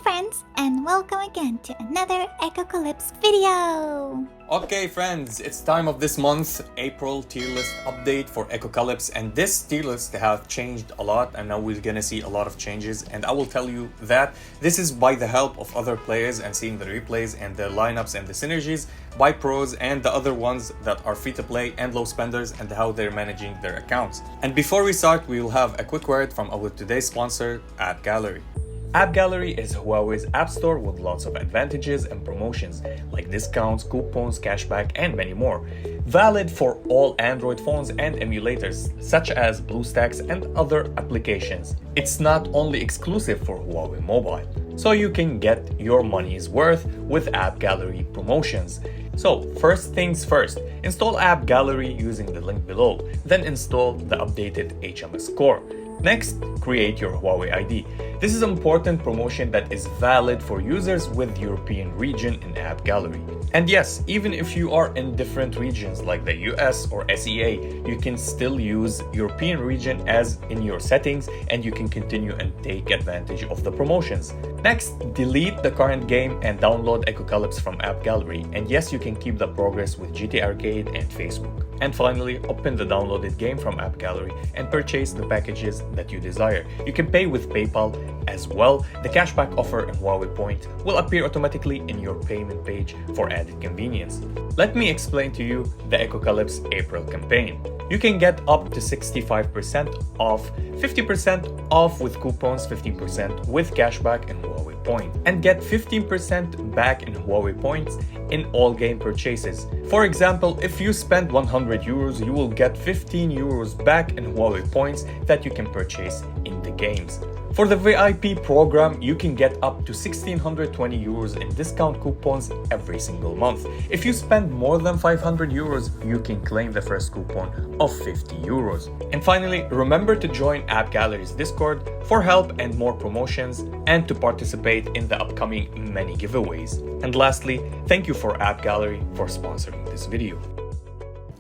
friends, and welcome again to another Echocalypse video! Okay friends, it's time of this month, April tier list update for Echocalypse, and this tier list have changed a lot and now we're gonna see a lot of changes, and I will tell you that this is by the help of other players and seeing the replays and the lineups and the synergies by pros and the other ones that are free to play and low spenders and how they're managing their accounts. And before we start, we will have a quick word from our today's sponsor, App Gallery. App Gallery is Huawei's app store with lots of advantages and promotions like discounts, coupons, cashback, and many more. Valid for all Android phones and emulators such as BlueStacks and other applications. It's not only exclusive for Huawei Mobile, so you can get your money's worth with App Gallery promotions. So first things first, install App Gallery using the link below, then install the updated HMS Core. Next, create your Huawei ID. This is an important promotion that is valid for users with European region in App Gallery. And yes, even if you are in different regions like the US or SEA, you can still use European region as in your settings and you can continue and take advantage of the promotions. Next, delete the current game and download Echocalypse from App Gallery. And yes, you can keep the progress with GT Arcade and Facebook. And finally, open the downloaded game from App Gallery and purchase the packages that you desire. You can pay with PayPal as well. The cashback offer and Huawei Point will appear automatically in your payment page for added convenience. Let me explain to you the Echocalypse April campaign. You can get up to 65% off, 50% off with coupons, 15% with cashback and Huawei Point, and get 15% back in Huawei Points in all game purchases. For example, if you spend 100 euros, you will get 15 euros back in Huawei Points that you can purchase in the games. For the VIP program, you can get up to 1620 euros in discount coupons every single month. If you spend more than 500 euros, you can claim the first coupon of 50 euros. And finally, remember to join App Gallery's Discord for help and more promotions and to participate in the upcoming many giveaways. And lastly, thank you for App Gallery for sponsoring this video.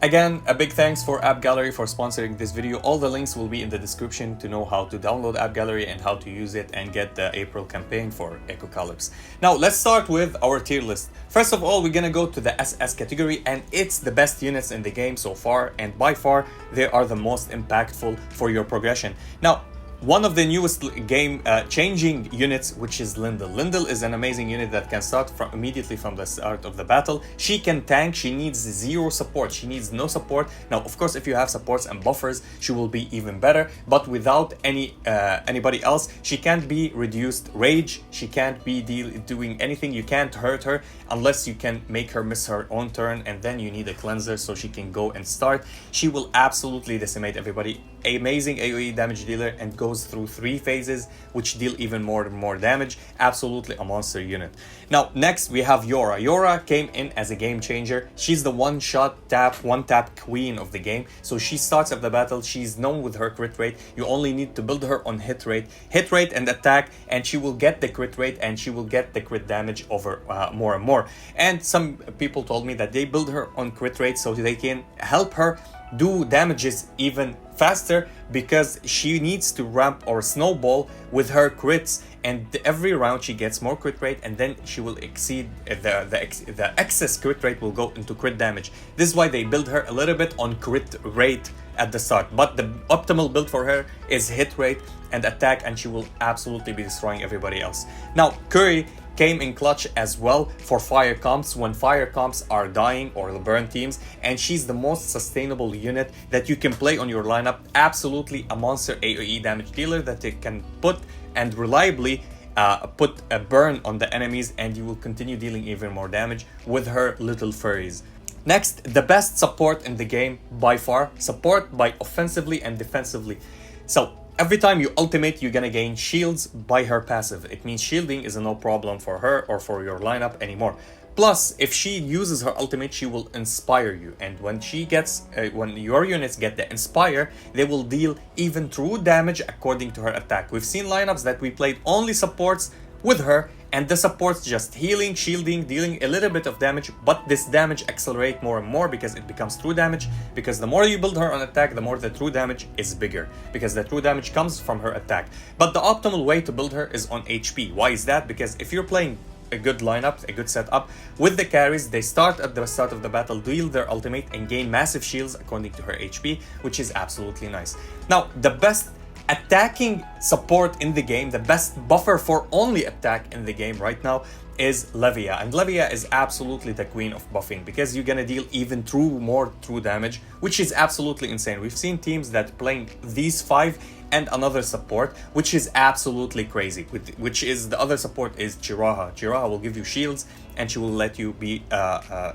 Again, a big thanks for App Gallery for sponsoring this video. All the links will be in the description to know how to download App Gallery and how to use it and get the April campaign for Echocalypse. Now, let's start with our tier list. First of all, we're gonna go to the SS category, and it's the best units in the game so far, and by far, they are the most impactful for your progression. Now, one of the newest game changing units, which is Lindel. Lindel is an amazing unit that can start immediately from the start of the battle. She can tank, she needs zero support, she needs no support. Now, of course, if you have supports and buffers, she will be even better, but without anybody else, she can't be reduced rage, she can't be doing anything, you can't hurt her unless you can make her miss her own turn, and then you need a cleanser so she can go and start. She will absolutely decimate everybody. Amazing AoE damage dealer and goes through 3 phases which deal even more damage. Absolutely a monster unit. Now next we have Yora. Yora came in as a game changer. She's the one tap queen of the game. So she starts at the battle, she's known with her crit rate. You only need to build her on hit rate and attack, and she will get the crit rate and she will get the crit damage over more and more. And some people told me that they build her on crit rate so they can help her do damages even faster, because she needs to ramp or snowball with her crits, and every round she gets more crit rate, and then she will exceed the excess crit rate will go into crit damage. This is why they build her a little bit on crit rate at the start, but the optimal build for her is hit rate and attack, and she will absolutely be destroying everybody else. Now Curry came in clutch as well for fire comps when fire comps are dying or the burn teams, and she's the most sustainable unit that you can play on your lineup. Absolutely a monster AoE damage dealer that it can put and reliably put a burn on the enemies, and you will continue dealing even more damage with her little furries. Next, the best support in the game by far, support by offensively and defensively. So every time you ultimate, you're gonna gain shields by her passive. It means shielding is no problem for her or for your lineup anymore. Plus, if she uses her ultimate, she will inspire you. And when she gets, when your units get the inspire, they will deal even true damage according to her attack. We've seen lineups that we played only supports with her, And the supports just healing, shielding, dealing a little bit of damage, but this damage accelerate more and more because it becomes true damage, because the more you build her on attack, the more the true damage is bigger, because the true damage comes from her attack. But the optimal way to build her is on HP. Why is that? Because if you're playing a good lineup, a good setup with the carries, they start at the start of the battle, deal their ultimate and gain massive shields according to her HP, which is absolutely nice. Now, the best attacking support in the game, the best buffer for only attack in the game right now is Levia. And Levia is absolutely the queen of buffing, because you're gonna deal even more true damage, which is absolutely insane. We've seen teams that playing these 5 and another support, which is absolutely crazy, which is the other support is Jiraiya. Jiraiya will give you shields and she will let you be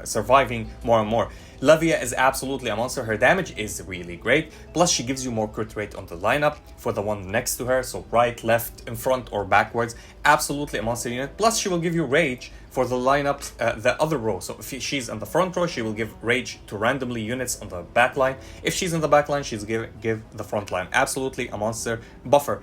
surviving more and more. Levia is absolutely a monster. Her damage is really great, plus she gives you more crit rate on the lineup for the one next to her, so right, left, in front or backwards. Absolutely a monster unit, plus she will give you rage for the lineups, the other row. So if she's in the front row, she will give rage to randomly units on the back line. If she's in the back line, she's give the front line. Absolutely a monster buffer.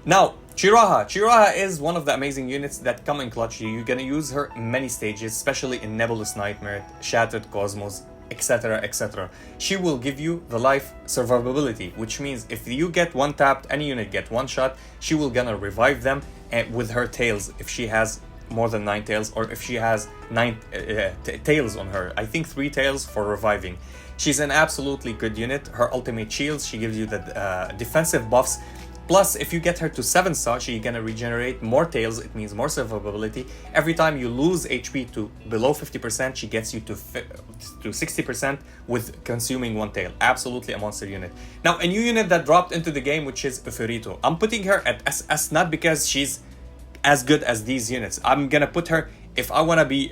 Now, Jiraiya is one of the amazing units that come in clutch. You're gonna use her in many stages, especially in Nebulous Nightmare, Shattered Cosmos, etc, etc. She will give you the life survivability, which means if you get one tapped, any unit get one shot, she will gonna revive them with her tails if she has more than 9 tails, or if she has 9 tails on her. I think 3 tails for reviving. She's an absolutely good unit. Her ultimate shields, she gives you the defensive buffs. Plus, if you get her to 7-star, she's gonna regenerate more tails. It means more survivability. Every time you lose HP to below 50%, she gets you to 60% with consuming 1 tail. Absolutely a monster unit. Now, a new unit that dropped into the game, which is Ufurito. I'm putting her at SS not because she's as good as these units. I'm gonna put her, if I wanna be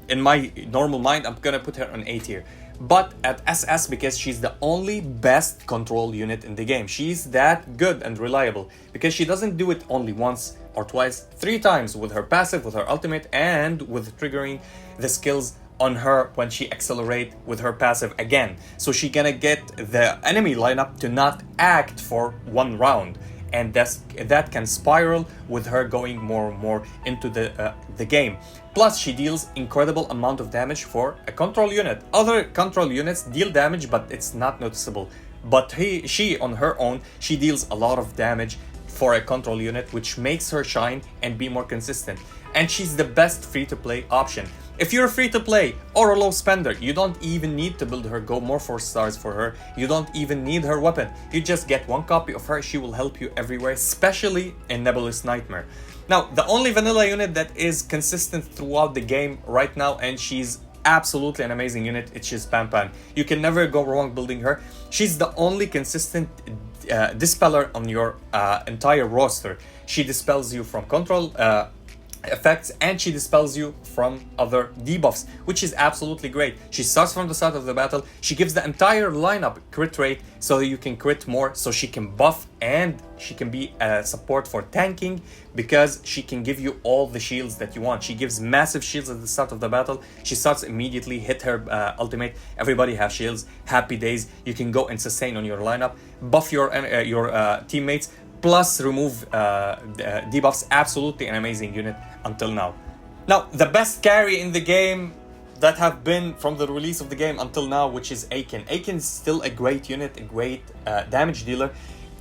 in my normal mind, I'm gonna put her on A tier. But at SS because she's the only best control unit in the game. She's that good and reliable because she doesn't do it only once or twice, 3 times with her passive, with her ultimate, and with triggering the skills on her when she accelerate with her passive again. So she gonna get the enemy lineup to not act for 1 round. And that can spiral with her going more and more into the game. Plus, she deals incredible amount of damage for a control unit. Other control units deal damage, but it's not noticeable. But she on her own, she deals a lot of damage for a control unit, which makes her shine and be more consistent. And she's the best free-to-play option. If you're free to play or a low spender, you don't even need to build her, go more 4 stars for her. You don't even need her weapon. You just get 1 copy of her. She will help you everywhere, especially in Nebulous Nightmare. Now, the only vanilla unit that is consistent throughout the game right now, and she's absolutely an amazing unit, it's just Pan. You can never go wrong building her. She's the only consistent dispeller on your entire roster. She dispels you from control effects, and she dispels you from other debuffs, which is absolutely great. She starts from the start of the battle. She gives the entire lineup crit rate so that you can crit more, so she can buff, and she can be a support for tanking because she can give you all the shields that you want. She gives massive shields at the start of the battle. She starts immediately, hit her ultimate, everybody have shields, happy days. You can go and sustain on your lineup, buff your teammates, plus remove debuffs. Absolutely an amazing unit until now. Now, the best carry in the game that have been from the release of the game until now, which is Aiken. Aiken is still a great unit, a great damage dealer.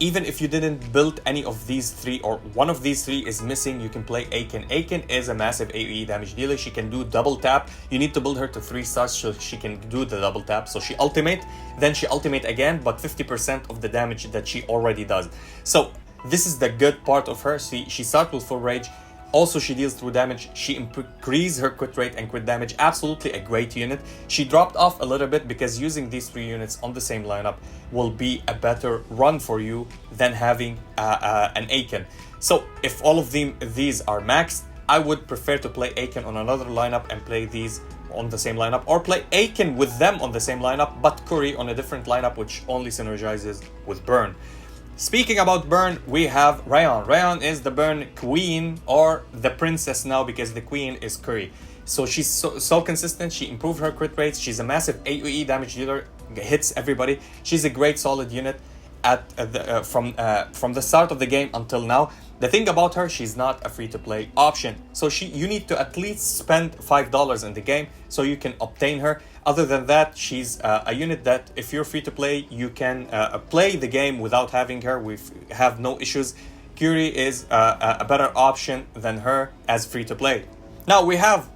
Even if you didn't build any of these 3, or one of these 3 is missing, you can play Aiken. Aiken is a massive AoE damage dealer. She can do double tap. You need to build her to 3 stars so she can do the double tap. So she ultimate, then she ultimate again, but 50% of the damage that she already does. So this is the good part of her. She starts with full rage. Also, she deals through damage. She increases her crit rate and crit damage. Absolutely a great unit. She dropped off a little bit because using these 3 units on the same lineup will be a better run for you than having an Aiken. So if all of these are maxed, I would prefer to play Aiken on another lineup and play these on the same lineup, or play Aiken with them on the same lineup, but Curry on a different lineup, which only synergizes with Burn. Speaking about Burn, we have Rayon. Rayon is the Burn queen, or the princess now, because the queen is Curry. So she's so consistent. She improved her crit rates. She's a massive AoE damage dealer, hits everybody. She's a great solid unit from the start of the game until now. The thing about her, she's not a free-to-play option. So you need to at least spend $5 in the game so you can obtain her. Other than that, she's a unit that if you're free-to-play, you can play the game without having her. We have no issues. Curie is a better option than her as free-to-play. Now we have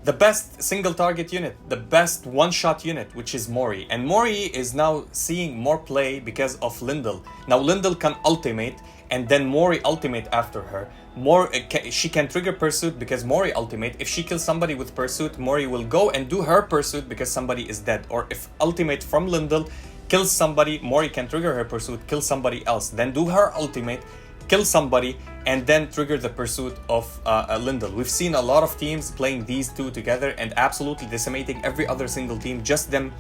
the best single target unit, the best one-shot unit, which is Mori. And Mori is now seeing more play because of Lindel. Now Lindel can ultimate, and then Mori ultimate after her. She can trigger Pursuit because Mori ultimate. If she kills somebody with Pursuit, Mori will go and do her Pursuit because somebody is dead. Or if ultimate from Lindel kills somebody, Mori can trigger her Pursuit, kill somebody else, then do her ultimate, kill somebody, and then trigger the Pursuit of Lindel. We've seen a lot of teams playing these two together and absolutely decimating every other single team, just them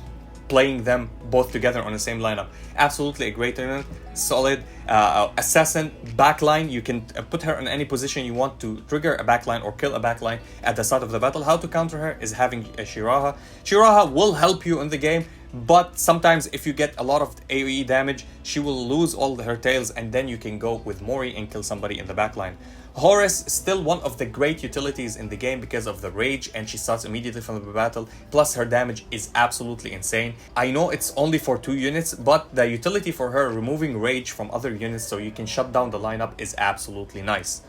playing them both together on the same lineup. Absolutely a great unit, solid assassin backline. You can put her in any position you want to trigger a backline or kill a backline at the start of the battle. How to counter her is having a Shiraha. Shiraha will help you in the game, but sometimes if you get a lot of AoE damage, she will lose all her tails, and then you can go with Mori and kill somebody in the backline. Horus is still one of the great utilities in the game because of the rage, and she starts immediately from the battle, plus her damage is absolutely insane. I know it's only for 2 units, but the utility for her removing rage from other units so you can shut down the lineup is absolutely nice.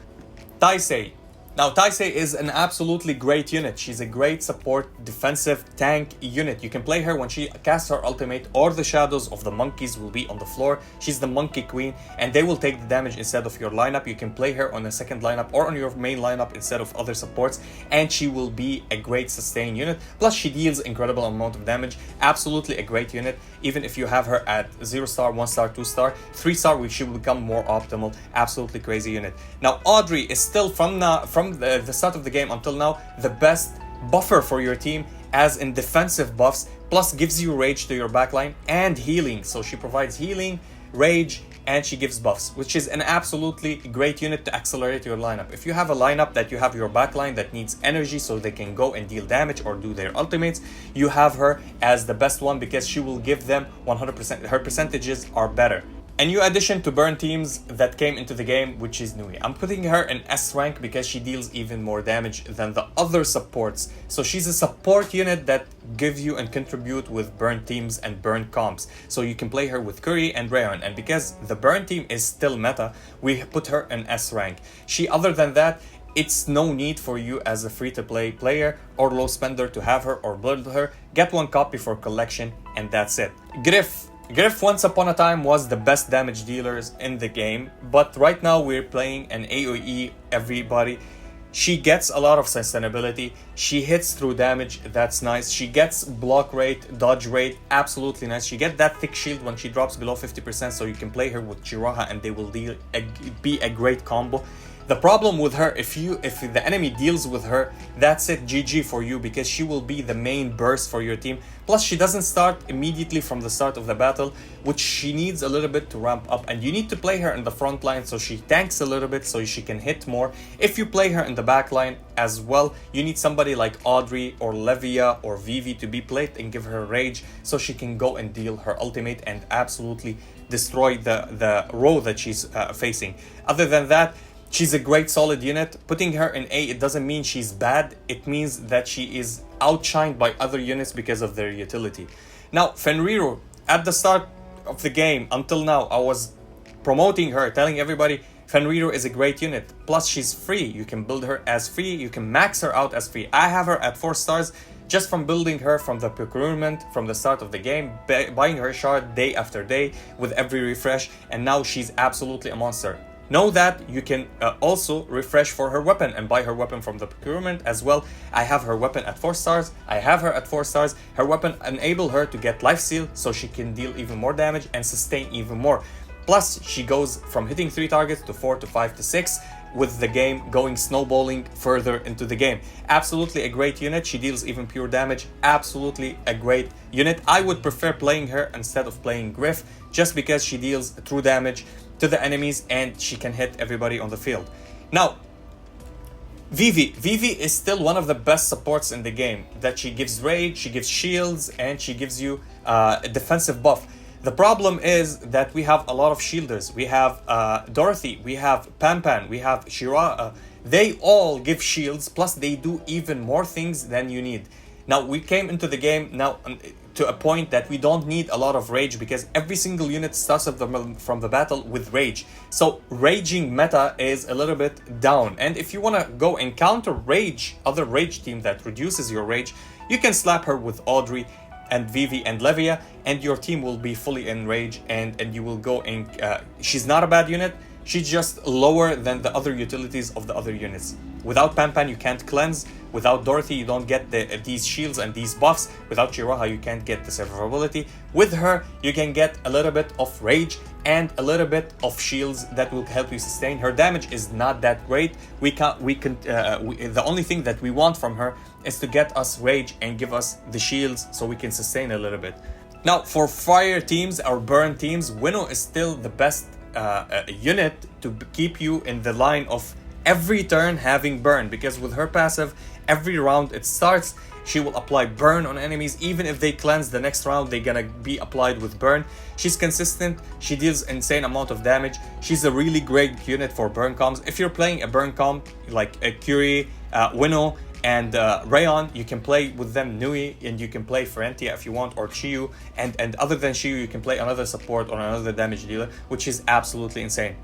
Taisei. Now, Taisei is an absolutely great unit. She's a great support defensive tank unit. You can play her when she casts her ultimate, or the shadows of the monkeys will be on the floor. She's the monkey queen, and they will take the damage instead of your lineup. You can play her on the second lineup or on your main lineup instead of other supports, and she will be a great sustain unit. Plus, she deals incredible amount of damage. Absolutely a great unit. Even if you have her at 0 star, 1 star, 2 star, 3 star, she will become more optimal. Absolutely crazy unit. Now, Audrey is still from the start of the game until now the best buffer for your team, as in defensive buffs, plus gives you rage to your backline and healing. So she provides healing, rage, and she gives buffs, which is an absolutely great unit to accelerate your lineup. If you have a lineup that you have your backline that needs energy so they can go and deal damage or do their ultimates, you have her as the best one because she will give them 100%. Her percentages are better. A new addition to burn teams that came into the game, which is Nui. I'm putting her in S rank because she deals even more damage than the other supports. So she's a support unit that gives you and contribute with burn teams and burn comps. So you can play her with Curry and Rayon. And because the burn team is still meta, we put her in S rank. Other than that, it's no need for you as a free-to-play player or low spender to have her or build her. Get one copy for collection and that's it. Griff once upon a time was the best damage dealers in the game, but right now we're playing an AoE everybody. She gets a lot of sustainability, she hits through damage, that's nice. She gets block rate, dodge rate, absolutely nice. She gets that thick shield when she drops below 50%, so you can play her with Shiraha and they will be a great combo. The problem with her, if the enemy deals with her, that's it, GG for you, because she will be the main burst for your team. Plus, she doesn't start immediately from the start of the battle, which she needs a little bit to ramp up. And you need to play her in the front line so she tanks a little bit so she can hit more. If you play her in the back line as well, you need somebody like Audrey or Levia or Vivi to be played and give her rage so she can go and deal her ultimate and absolutely destroy the row that she's facing. Other than that, she's a great solid unit. Putting her in A, it doesn't mean she's bad. It means that she is outshined by other units because of their utility. Now, Fenrir, at the start of the game until now, I was promoting her, telling everybody Fenrir is a great unit. Plus, she's free. You can build her as free. You can max her out as free. I have her at 4 stars just from building her from the procurement from the start of the game, buying her shard day after day with every refresh, and now she's absolutely a monster. Know that you can also refresh for her weapon and buy her weapon from the procurement as well. I have her weapon at 4 stars. I have her at 4 stars. Her weapon enable her to get life steal so she can deal even more damage and sustain even more. Plus, she goes from hitting 3 targets to 4 to 5 to 6, with the game going snowballing further into the game. Absolutely a great unit. She deals even pure damage. Absolutely a great unit. I would prefer playing her instead of playing Griff just because she deals true damage to the enemies and she can hit everybody on the field. Now, Vivi is still one of the best supports in the game. That she gives rage, she gives shields, and she gives you a defensive buff. The problem is that we have a lot of shielders. We have Dorothy, we have Pan, we have Shira. They all give shields, plus they do even more things than you need. Now, we came into the game now to a point that we don't need a lot of rage, because every single unit starts from the battle with rage. So raging meta is a little bit down. And if you want to go and counter rage, other rage team that reduces your rage, you can slap her with Audrey and Vivi and Levia, and your team will be fully in rage, and you will go and she's not a bad unit. She's just lower than the other utilities of the other units. Without Pan, you can't cleanse. Without Dorothy, you don't get these shields and these buffs. Without Shiraha, you can't get the survivability. With her, you can get a little bit of rage and a little bit of shields that will help you sustain. Her damage is not that great. The only thing that we want from her is to get us rage and give us the shields so we can sustain a little bit. Now, for fire teams or burn teams, Winnow is still the best unit to keep you in the line of every turn having burn, because with her passive, every round it starts, she will apply burn on enemies. Even if they cleanse the next round, they're gonna be applied with burn. She's consistent, she deals insane amount of damage. She's a really great unit for burn comms. If you're playing a burn comp like a Curie, Winnow, and Rayon, you can play with them Nui, and you can play Ferentia if you want, or Chiyu, and other than Chiyu, you can play another support or another damage dealer, which is absolutely insane.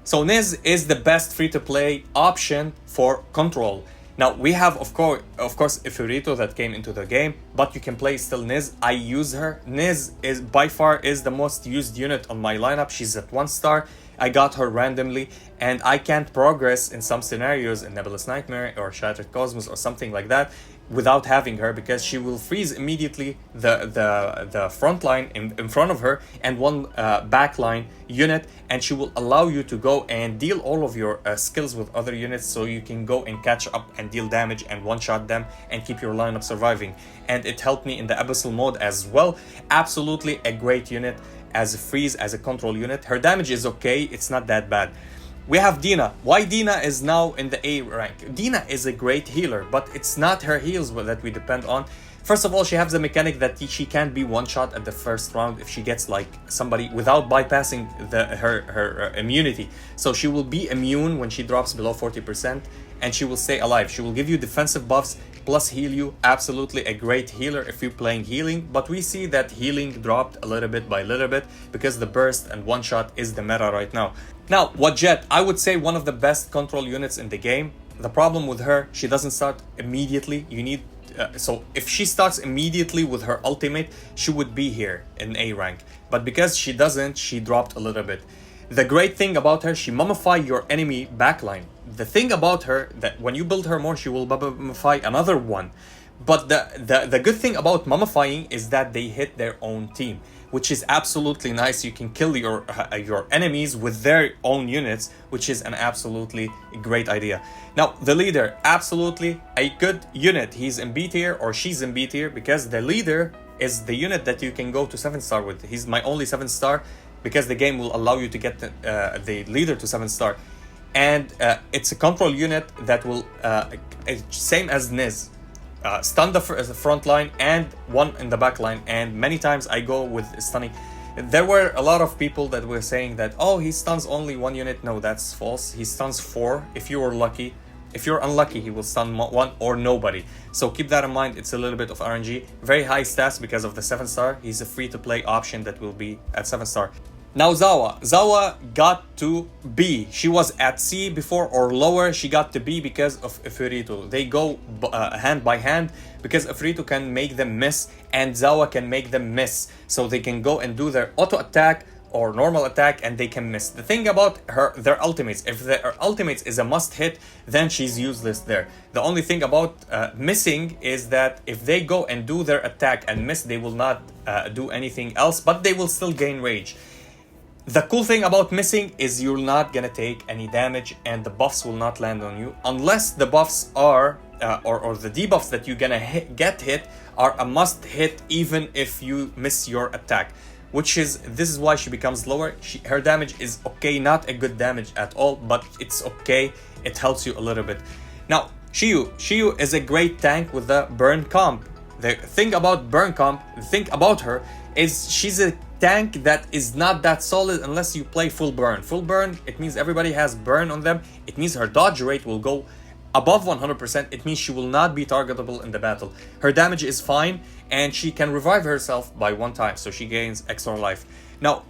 So Niz is the best free-to-play option for control. Now, we have, of course, Ifurito that came into the game, but you can play still Niz. I use her. Niz is by far the most used unit on my lineup. She's at 1 star. I got her randomly, and I can't progress in some scenarios in Nebulous Nightmare or Shattered Cosmos or something like that without having her, because she will freeze immediately the front line in front of her and one back line unit, and she will allow you to go and deal all of your skills with other units, so you can go and catch up and deal damage and one-shot them and keep your lineup surviving. And it helped me in the Abyssal mode as well. Absolutely a great unit as a freeze, as a control unit. Her damage is okay, it's not that bad. We have Dina. Why Dina is now in the A rank? Dina is a great healer, but it's not her heals that we depend on. First of all, she has the mechanic that she can't be one-shot at the first round if she gets like somebody without bypassing her immunity. So she will be immune when she drops below 40%, and she will stay alive. She will give you defensive buffs plus heal you. Absolutely a great healer if you're playing healing, but we see that healing dropped a little bit by little bit because the burst and one-shot is the meta right now. Now, Wadjet, I would say one of the best control units in the game. The problem with her, she doesn't start immediately. You need so if she starts immediately with her ultimate, she would be here in A rank. But because she doesn't, she dropped a little bit. The great thing about her, she mummify your enemy backline. The thing about her, that when you build her more, she will mummify another one. But the good thing about mummifying is that they hit their own team, which is absolutely nice. You can kill your enemies with their own units, which is an absolutely great idea. Now, the leader, absolutely a good unit. He's in B tier or she's in B tier, because the leader is the unit that you can go to 7-star with. He's my only 7-star, because the game will allow you to get the leader to 7-star. And it's a control unit that will, same as Niz, stun the front line and one in the back line. And many times I go with stunning. There were a lot of people that were saying that, oh, he stuns only 1 unit. No, that's false. He stuns 4 if you were lucky. If you're unlucky, he will stun 1 or nobody. So keep that in mind. It's a little bit of RNG. Very high stats because of the 7-star. He's a free-to-play option that will be at 7-star. Now Zawa. Zawa got to B. She was at C before or lower. She got to B because of Ifurito. They go hand by hand because Ifurito can make them miss and Zawa can make them miss. So they can go and do their auto attack or normal attack and they can miss. The thing about their ultimates, if their ultimates is a must hit, then she's useless there. The only thing about missing is that if they go and do their attack and miss, they will not do anything else, but they will still gain rage. The cool thing about missing is you're not gonna take any damage and the buffs will not land on you unless the buffs are or the debuffs that you're gonna get hit are a must hit even if you miss your attack, this is why she becomes lower. Her damage is okay, not a good damage at all, but it's okay. It helps you a little bit. Now Shiyu is a great tank with the burn comp. The thing about burn comp, think about her, is she's a tank that is not that solid unless you play full burn. Full burn, it means everybody has burn on them. It means her dodge rate will go above 100%. It means she will not be targetable in the battle. Her damage is fine, and she can revive herself by 1 time, so she gains extra life. Now,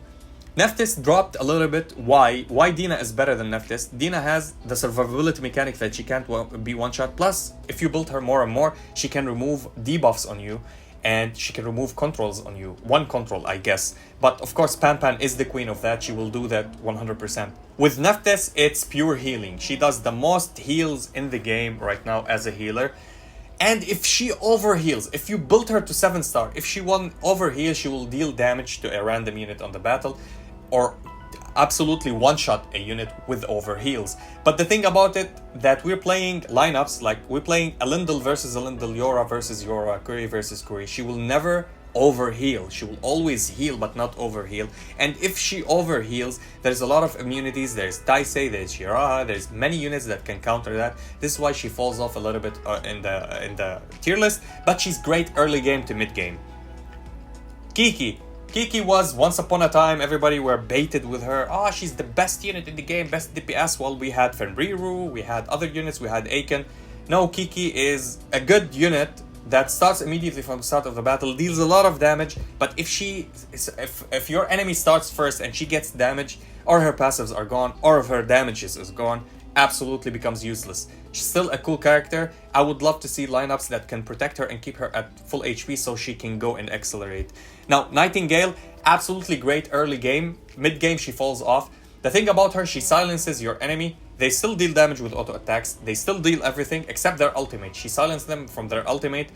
Nephthys dropped a little bit. Why? Why Dina is better than Nephthys? Dina has the survivability mechanic that she can't be one-shot. Plus, if you build her more and more, she can remove debuffs on you, and she can remove controls on you. 1 control, I guess. But of course, Pan is the queen of that. She will do that 100%. With Nephthys, it's pure healing. She does the most heals in the game right now as a healer. And if she overheals, if you build her to 7-star, if she won't overheal, she will deal damage to a random unit on the battle, or absolutely one-shot a unit with overheals. But the thing about it, that we're playing lineups, like we're playing Elendil versus Elendil, Yora versus Yora, Curry versus Curry. She will never overheal. She will always heal, but not overheal. And if she overheals, there's a lot of immunities. There's Taisei, there's Shiraha, there's many units that can counter that. This is why she falls off a little bit in the tier list, but she's great early game to mid game. Kiki was, once upon a time, everybody were baited with her. Oh, she's the best unit in the game, best DPS. Well, we had Fenriru, we had other units, we had Aiken. No, Kiki is a good unit that starts immediately from the start of the battle, deals a lot of damage, but if your enemy starts first and she gets damage, or her passives are gone, or if her damages is gone, absolutely becomes useless. She's still a cool character. I would love to see lineups that can protect her and keep her at full HP so she can go and accelerate. Now, Nightingale, absolutely great early game. Mid game, she falls off. The thing about her, she silences your enemy. They still deal damage with auto attacks. They still deal everything except their ultimate. She silenced them from their ultimate.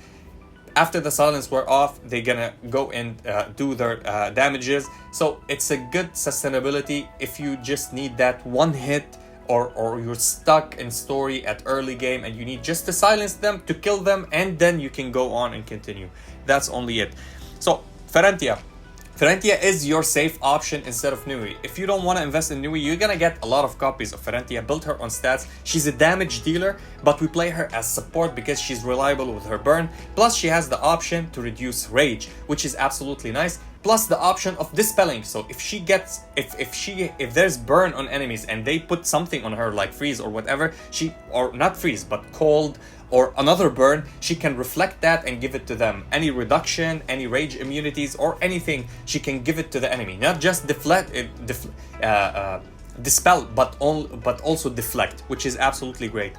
After the silence were off, they're gonna go and do their damages. So it's a good sustainability if you just need that one hit, or you're stuck in story at early game and you need just to silence them, to kill them, and then you can go on and continue. That's only it. So, Ferentia is your safe option instead of Nui. If you don't want to invest in Nui, you're gonna get a lot of copies of Ferentia. Build her on stats. She's a damage dealer, but we play her as support because she's reliable with her burn. Plus, she has the option to reduce rage, which is absolutely nice. Plus the option of dispelling. So if she gets, if there's burn on enemies and they put something on her like freeze or whatever, or not freeze but cold or another burn, she can reflect that and give it to them. Any reduction, any rage immunities or anything, she can give it to the enemy. Not just dispel, but also deflect, which is absolutely great.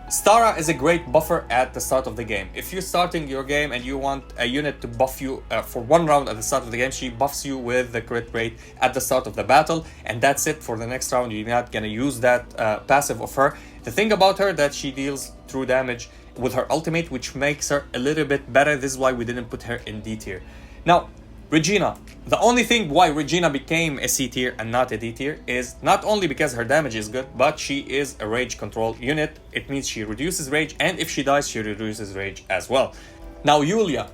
Stara is a great buffer at the start of the game. If you're starting your game and you want a unit to buff you for 1 round at the start of the game, she buffs you with the crit rate at the start of the battle, and that's it for the next round. You're not gonna use that passive of her. The thing about her that she deals true damage with her ultimate, which makes her a little bit better. This is why we didn't put her in D tier. Now, Regina. The only thing why Regina became a C tier and not a D tier is not only because her damage is good, but she is a rage control unit. It means she reduces rage, and if she dies, she reduces rage as well. Now, Yulia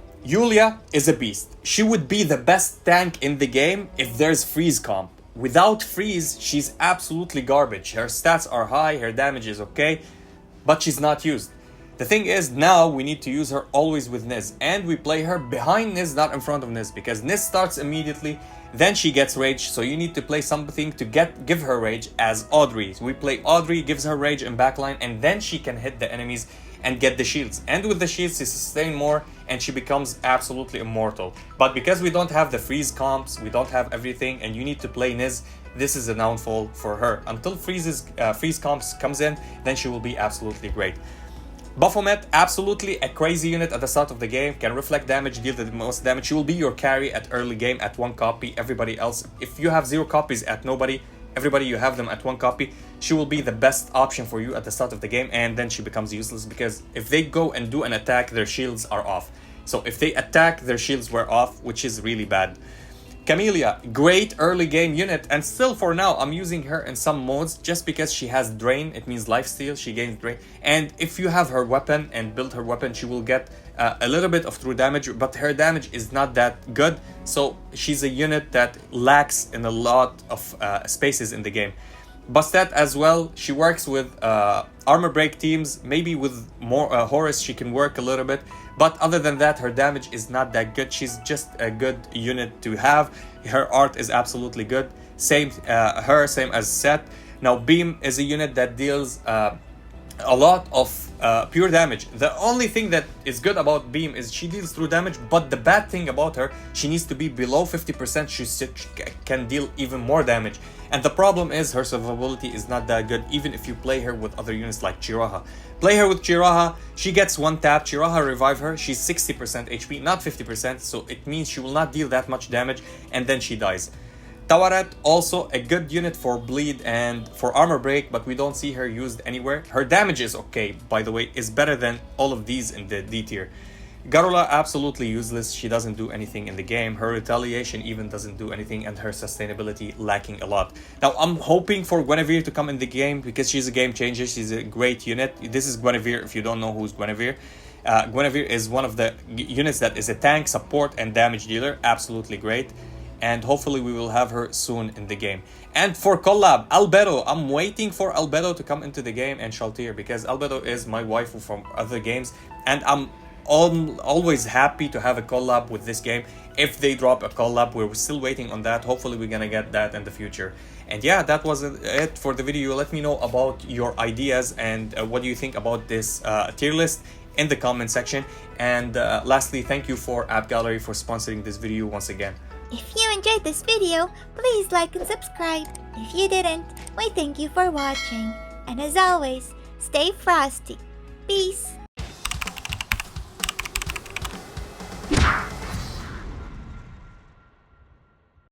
is a beast. She would be the best tank in the game if there's freeze comp. Without freeze, she's absolutely garbage. Her stats are high, her damage is okay, but she's not used. The thing is, now we need to use her always with Niz, and we play her behind Niz, not in front of Niz, because Niz starts immediately, then she gets rage, so you need to play something to give her rage as Audrey. We play Audrey, gives her rage in backline, and then she can hit the enemies and get the shields. And with the shields, she sustain more, and she becomes absolutely immortal. But because we don't have the freeze comps, we don't have everything, and you need to play Niz, this is a downfall for her. Until freeze comps comes in, then she will be absolutely great. Baphomet, absolutely a crazy unit at the start of the game, can reflect damage, deal the most damage. She will be your carry at early game at 1 copy. Everybody else, if you have 0 copies at nobody, everybody you have them at 1 copy, she will be the best option for you at the start of the game, and then she becomes useless because if they go and do an attack, their shields are off. So if they attack, their shields were off, which is really bad. Camellia, great early game unit, and still for now I'm using her in some modes just because she has drain. It means lifesteal, she gains drain, and if you have her weapon and build her weapon, she will get a little bit of true damage, but her damage is not that good, so she's a unit that lacks in a lot of spaces in the game. Bastet as well, she works with armor break teams, maybe with more Horus she can work a little bit, But other than that, her damage is not that good. She's just a good unit to have. Her art is absolutely good. Same as Set. Now Beam is a unit that deals a lot of pure damage. The only thing that is good about Beam is she deals through damage, but the bad thing about her, she needs to be below 50%. She can deal even more damage. And the problem is her survivability is not that good, even if you play her with other units like Chiraha. Play her with Chiraha, she gets one tap, Chiraha revive her, she's 60% HP, not 50%, so it means she will not deal that much damage, and then she dies. Tawaret, also a good unit for bleed and for armor break, but we don't see her used anywhere. Her damage is okay, by the way, is better than all of these in the D tier. Garula, absolutely useless. She doesn't do anything in the game. Her retaliation even doesn't do anything, and her sustainability lacking a lot. Now, I'm hoping for Guinevere to come in the game because she's a game changer. She's a great unit. This is Guinevere, if you don't know who's Guinevere. Guinevere is one of the units that is a tank, support, and damage dealer. Absolutely great. And hopefully we will have her soon in the game. And for collab, Albedo. I'm waiting for Albedo to come into the game, and Shaltir, because Albedo is my waifu from other games, and I'm always happy to have a collab with this game. If they drop a collab, we're still waiting on that. Hopefully we're gonna get that in the future. And yeah, that was it for the video. Let me know about your ideas and what do you think about this tier list in the comment section. And lastly, thank you for App Gallery for sponsoring this video once again. If you enjoyed this video, please like and subscribe. If you didn't, we thank you for watching. And as always, stay frosty. Peace.